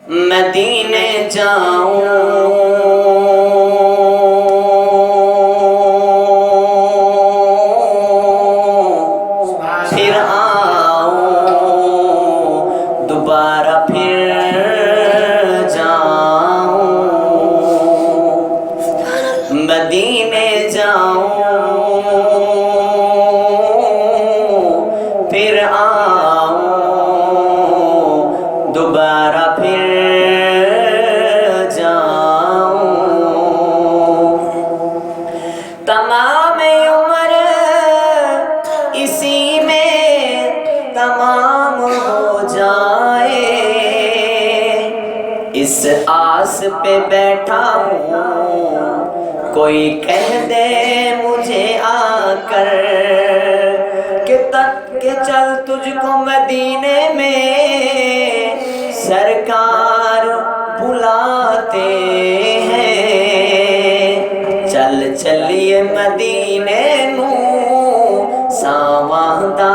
مدینے جاؤں پھر آؤں دوبارہ پھر جاؤں مدینے جاؤں پھر آؤں دوبارہ پھر تمام عمر اسی میں تمام ہو جائے اس آس پہ بیٹھا ہوں کوئی کہہ دے مجھے آ کر کہ چل تجھ کو مدینے میں سرکار بلاتے ہیں چل چلیے مدینے نو ساواں دا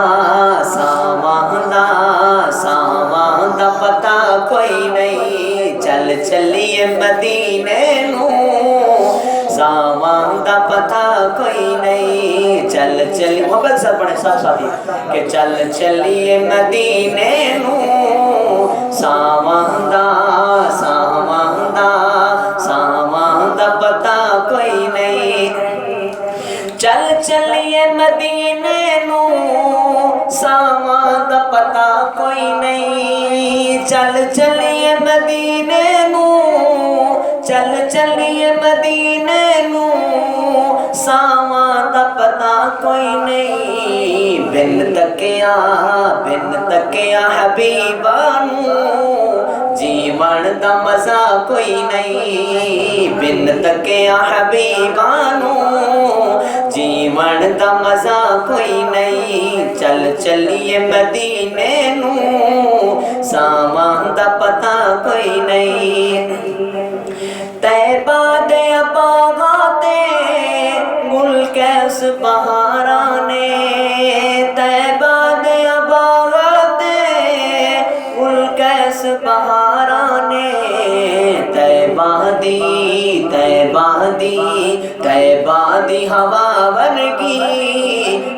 پتہ کوئی نہیں چل چلیے مدینے نو ساواں دا پتہ کوئی نہیں چل چلیے محبت سے پڑھیں ساتھ ساتھی کہ چل چلیے مدینے نو ساواں دا پتہ کوئی نہیں چل چلیے مدینے نو ساواں دا پتہ کوئی نہیں چل چلیے مدینے نو چل چلیے مدینے نو ساواں دا پتہ کوئی نہیں بن تکیا حبیبا نو جیون دا مزہ کوئی نہیں بن تکیا حبیبا نو جیون دا مزہ کوئی نہیں چل چلیے مدینے نو ساواں دا پتہ کوئی نہیں طیبہ دے باغاں تے گل کیس بہارانے طیبہ دے باغاں تے گل کیس بہارانے طیبہ دی ہوا ورگی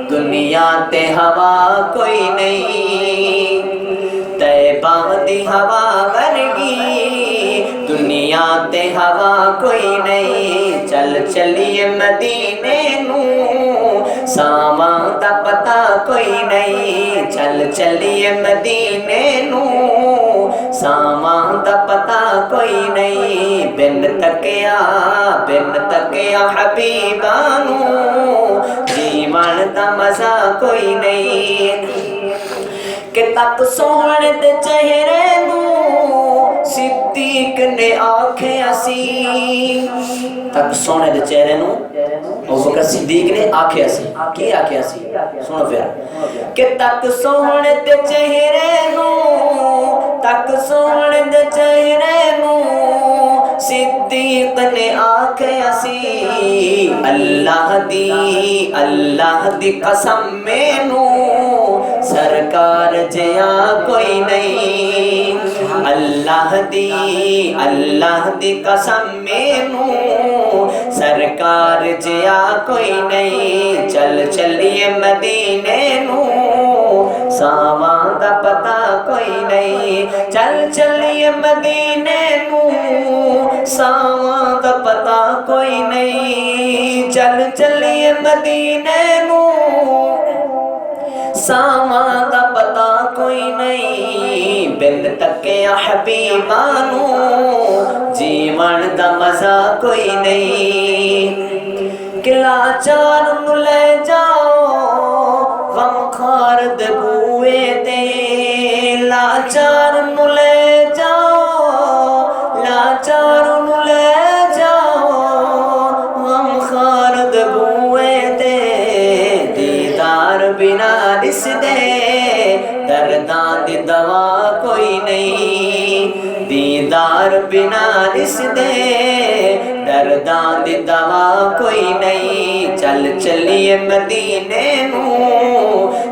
دنیا تے ہوا کوئی نہیں طیبہ دی ہوا ورگی دنیا تے ہوا کوئی نہیں چل چلیے مدینے نو ساواں دا پتہ کوئی نہیں چل چلیے مدینے نو ساواں دا پتہ کوئی نہیں بن تکیا حبیبا نو جیون دا مزہ کوئی نہیں کہ تک سونے دے چہرے نو صدیق نے آنکھیں اسی تک سونے دے چہرے نو ابوبکر صدیق نے آنکھیں اسی کی آنکھیں اسی سنو پھر کہ تک سونے دے چہرے نو تک سونے دے چہرے نو صدیق نے آنکھیں اسی اللہ دی قسم مینو سرکار جیا کوئی نہیں اللہ دی قسم مینو سرکار جیا کوئی نہیں چل چلیے مدینے نو ساواں دا پتہ کوئی نہیں چل چلیے مدینے نو ساواں دا پتہ کوئی نہیں چل چلیے مدینے نو ساواں دا پتہ کوئی نہیں بن تکیا حبیبا نو جیون دا مزہ کوئی نہیں کہ لاچار نو لے جاؤ غم خار دے بوئے تے لاچار نو لے جاؤ لاچار نو لے جاؤ غم خار دے بوئے تے دیدار بنا دس دے درداں دی دوا کوئی نہیں دیدار بنا دس دے درداں دی دوا کوئی نہیں چل چلیے مدینے نو